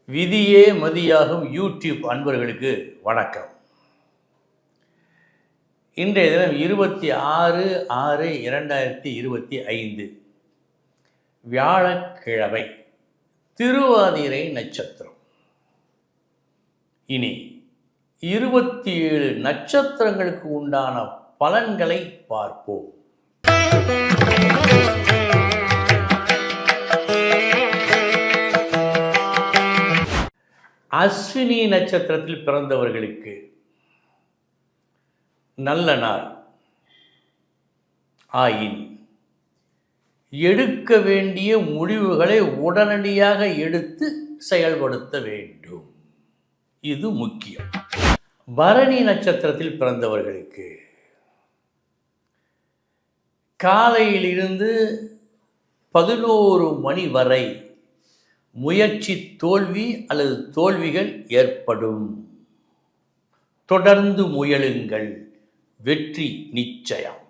விதியே மதியாகும் யூடியூப் அன்பர்களுக்கு வணக்கம். இன்றைய தினம் 26/6/2025 வியாழக்கிழமை, திருவாதிரை நட்சத்திரம். இனி 27 நட்சத்திரங்களுக்கு உண்டான பலன்களை பார்ப்போம். அஸ்வினி நட்சத்திரத்தில் பிறந்தவர்களுக்கு நல்ல நாள். ஆயின் எடுக்க வேண்டிய முடிவுகளை உடனடியாக எடுத்து செயல்படுத்த வேண்டும், இது முக்கியம். பரணி நட்சத்திரத்தில் பிறந்தவர்களுக்கு காலையிலிருந்து 11 மணி வரை முயற்சி தோல்வி அல்லது தோல்விகள் ஏற்படும். தொடர்ந்து முயலுங்கள், வெற்றி நிச்சயம்.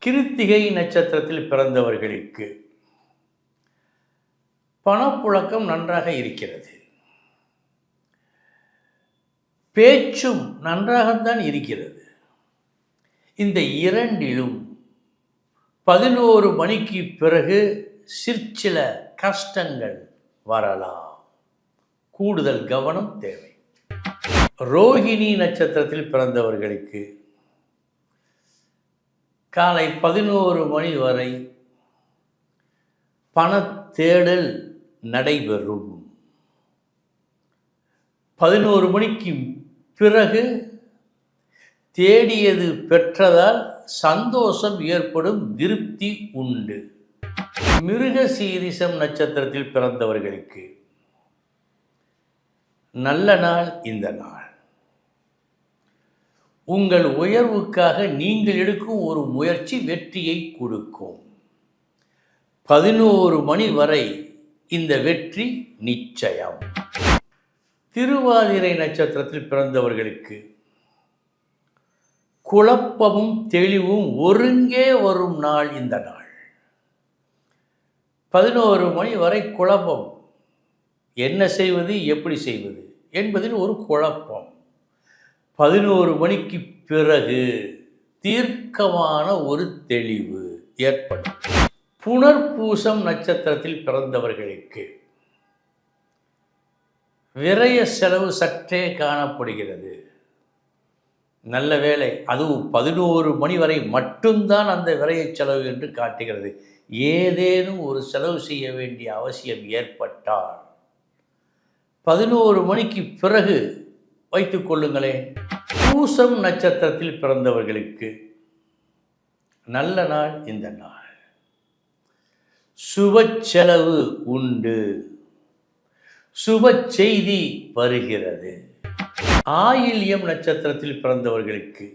கிருத்திகை நட்சத்திரத்தில் பிறந்தவர்களுக்கு பணப்புழக்கம் நன்றாக இருக்கிறது. பேச்சும் நன்றாகத்தான் இருக்கிறது. இந்த இரண்டிலும் 11 மணிக்கு பிறகு சிற்சில கஷ்டங்கள் வரலாம். கூடுதல் கவனம் தேவை. ரோகிணி நட்சத்திரத்தில் பிறந்தவர்களுக்கு காலை 11 மணி வரை பணத்தேடல் நடைபெறும். 11 மணிக்கு பிறகு தேடியது பெற்றதால் சந்தோஷம் ஏற்படும், திருப்தி உண்டு. மிருகசீரிஷம் நட்சத்திரத்தில் பிறந்தவர்களுக்கு நல்ல நாள் இந்த நாள். உங்கள் உயர்வுக்காக நீங்கள் எடுக்கும் ஒரு முயற்சி வெற்றியை கொடுக்கும். 11 மணி வரை இந்த வெற்றி நிச்சயம். திருவாதிரை நட்சத்திரத்தில் பிறந்தவர்களுக்கு குழப்பமும் தெளிவும் ஒருங்கே வரும் நாள் இந்த நாள். 11 மணி வரை குழப்பம், என்ன செய்வது எப்படி செய்வது என்பதில் ஒரு குழப்பம். 11 மணிக்கு பிறகு தீர்க்கமான ஒரு தெளிவு ஏற்படும். புனர்பூசம் நட்சத்திரத்தில் பிறந்தவர்களுக்கு விரய செலவு சற்றே காணப்படுகிறது. நல்ல வேளை, அதுவும் 11 மணி வரை மட்டும்தான் அந்த விரய செலவு என்று காட்டுகிறது. ஏதேனும் ஒரு செலவு செய்ய வேண்டிய அவசியம் ஏற்பட்டால் 11 மணிக்கு பிறகு வைத்துக் கொள்ளுங்களேன். பூசம் நட்சத்திரத்தில் பிறந்தவர்களுக்கு நல்ல நாள் இந்த நாள். சுப செலவு உண்டு, சுப செய்தி வருகிறது. ஆயில்யம் நட்சத்திரத்தில் பிறந்தவர்களுக்கு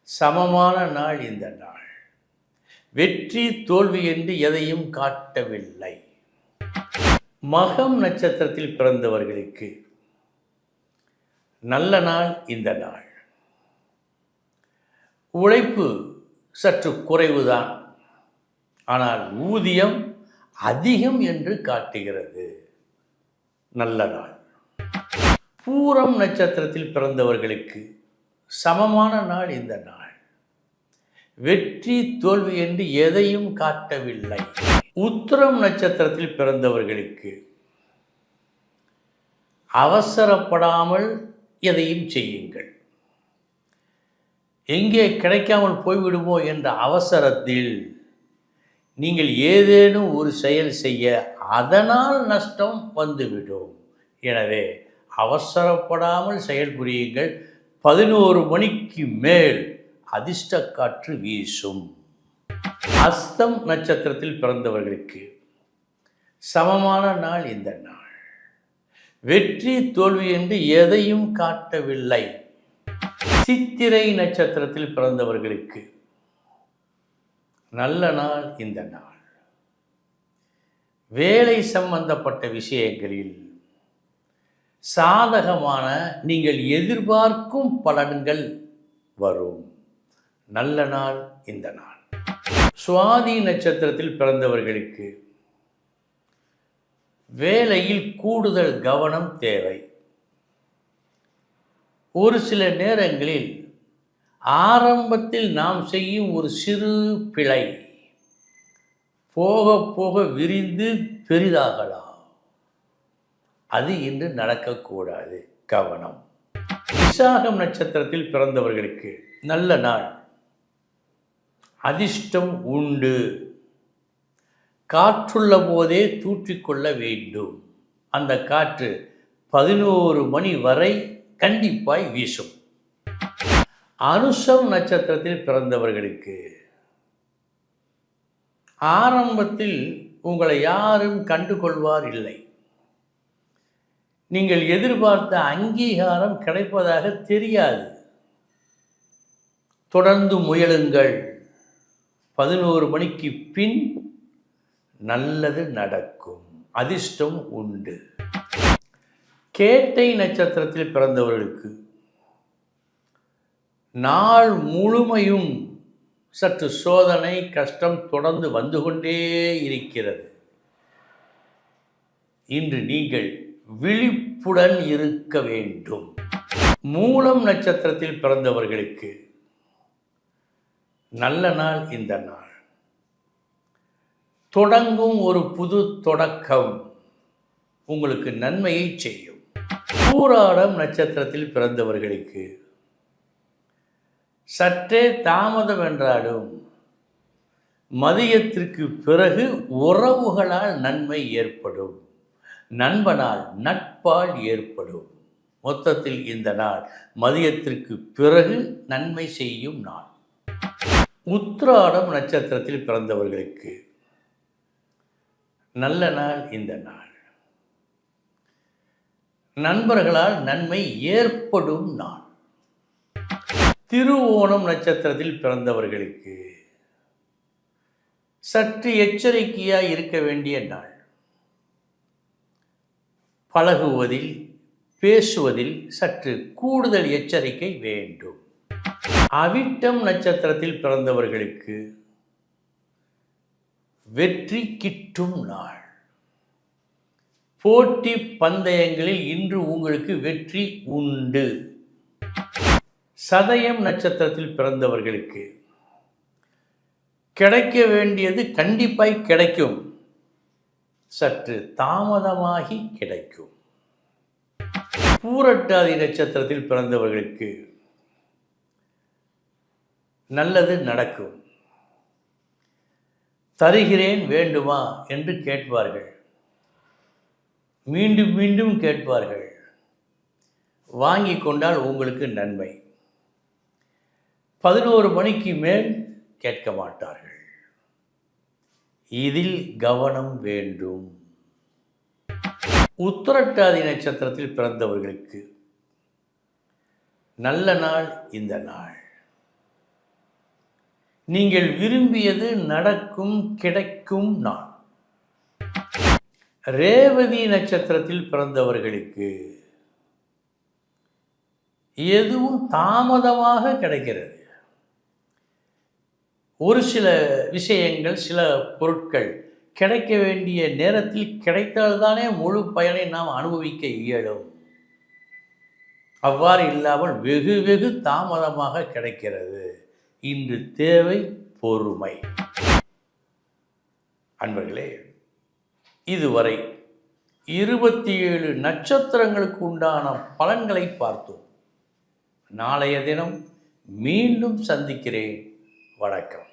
சமமான நாள் இந்த நாள். வெற்றி தோல்வி என்று எதையும் காட்டவில்லை. மகம் நட்சத்திரத்தில் பிறந்தவர்களுக்கு நல்ல நாள் இந்த நாள். உழைப்பு சற்று குறைவுதான், ஆனால் ஊதியம் அதிகம் என்று காட்டுகிறது. நல்ல நாள். பூரம் நட்சத்திரத்தில் பிறந்தவர்களுக்கு சமமான நாள் இந்த நாள். வெற்றி தோல்வி என்று எதையும் காட்டவில்லை. உத்திரம் நட்சத்திரத்தில் பிறந்தவர்களுக்கு அவசரப்படாமல் எதையும் செய்யுங்கள். எங்கே கிடைக்காமல் போய்விடுமோ என்ற அவசரத்தில் நீங்கள் ஏதேனும் ஒரு செயல் செய்ய அதனால் நஷ்டம் வந்துவிடும். எனவே அவசரப்படாமல் செயல்புரியுங்கள். 11 மணிக்கு மேல் அதிர்ஷ்ட காற்று வீசும். அஸ்தம் நட்சத்திரத்தில் பிறந்தவர்களுக்கு சமமான நாள் இந்த நாள். வெற்றி தோல்வி என்று எதையும் காட்டவில்லை. சித்திரை நட்சத்திரத்தில் பிறந்தவர்களுக்கு நல்ல நாள் இந்த நாள். வேலை சம்பந்தப்பட்ட விஷயங்களில் சாதகமான நீங்கள் எதிர்பார்க்கும் பலன்கள் வரும். நல்ல நாள் இந்த நாள். சுவாதி நட்சத்திரத்தில் பிறந்தவர்களுக்கு வேலையில் கூடுதல் கவனம் தேவை. ஒரு சில நேரங்களில் ஆரம்பத்தில் நாம் செய்யும் ஒரு சிறு பிழை போக போக விரிந்து பெரிதாகலாம். அது இன்று நடக்கக்கூடாது. கவனம். விசாகம் நட்சத்திரத்தில் பிறந்தவர்களுக்கு நல்ல நாள். அதிர்ஷ்டம் உண்டு. காற்றுள்ள போதே தூற்றிக்கொள்ள வேண்டும். அந்த காற்று 11 மணி வரை கண்டிப்பாய் வீசும். அனுஷம் நட்சத்திரத்தில் பிறந்தவர்களுக்கு ஆரம்பத்தில் உங்களை யாரும் கண்டுகொள்வார் இல்லை. நீங்கள் எதிர்பார்த்த அங்கீகாரம் கிடைப்பதாக தெரியாது. தொடர்ந்து முயலுங்கள். 11 மணிக்கு பின் நல்லது நடக்கும். அதிர்ஷ்டம் உண்டு. கேட்டை நட்சத்திரத்தில் பிறந்தவர்களுக்கு நாள் முழுமையும் சற்று சோதனை கஷ்டம் தொடர்ந்து வந்து கொண்டே இருக்கிறது. இன்று நீங்கள் விழிப்புடன் இருக்க வேண்டும். மூலம் நட்சத்திரத்தில் பிறந்தவர்களுக்கு நல்ல நாள். இந்த நாள் தொடங்கும் ஒரு புது தொடக்கம் உங்களுக்கு நன்மையை செய்யும். பூராடம் நட்சத்திரத்தில் பிறந்தவர்களுக்கு சற்றே தாமதம் என்றாலும் மதியத்திற்கு பிறகு உறவுகளால் நன்மை ஏற்படும். நண்பனால் நட்பால் ஏற்படும். மொத்தத்தில் இந்த நாள் மதியத்திற்கு பிறகு நன்மை செய்யும் நாள். உத்திராடம் நட்சத்திரத்தில் பிறந்தவர்களுக்கு நல்ல நாள். இந்த நாள் நண்பர்களால் நன்மை ஏற்படும் நாள். திருவோணம் நட்சத்திரத்தில் பிறந்தவர்களுக்கு சற்று எச்சரிக்கையாய் இருக்க வேண்டிய நாள். பழகுவதில் பேசுவதில் சற்று கூடுதல் எச்சரிக்கை வேண்டும். அவிட்டம் நட்சத்திரத்தில் பிறந்தவர்களுக்கு வெற்றி கிட்டும் நாள். போட்டி பந்தயங்களில் இன்று உங்களுக்கு வெற்றி உண்டு. சதயம் நட்சத்திரத்தில் பிறந்தவர்களுக்கு கிடைக்க வேண்டியது கண்டிப்பாய் கிடைக்கும். சற்று தாமதமாகி கிடைக்கும். பூரட்டாதி நட்சத்திரத்தில் பிறந்தவர்களுக்கு நல்லது நடக்கும். தருகிறேன் வேண்டுமா என்று கேட்பார்கள். மீண்டும் மீண்டும் கேட்பார்கள். வாங்கி கொண்டால் உங்களுக்கு நன்மை. 11 மணிக்கு மேல் கேட்க மாட்டார்கள். இதில் கவனம் வேண்டும். உத்திரட்டாதி நட்சத்திரத்தில் பிறந்தவர்களுக்கு நல்ல நாள். இந்த நாள் நீங்கள் விரும்பியது நடக்கும், கிடைக்கும் நாள். ரேவதி நட்சத்திரத்தில் பிறந்தவர்களுக்கு எதுவும் தாமதமாக கிடைக்கிறது. ஒரு சில விஷயங்கள், சில பொருட்கள் கிடைக்க வேண்டிய நேரத்தில் கிடைத்தால்தானே முழு பயனை நாம் அனுபவிக்க இயலும். அவ்வாறு இல்லாமல் வெகு வெகு தாமதமாக கிடைக்கிறது. இன்று தேவை பொறுமை. அன்பர்களே, இதுவரை 27 நட்சத்திரங்களுக்கு உண்டான பலன்களை பார்த்தோம். நாளைய தினம் மீண்டும் சந்திக்கிறேன். வணக்கம்.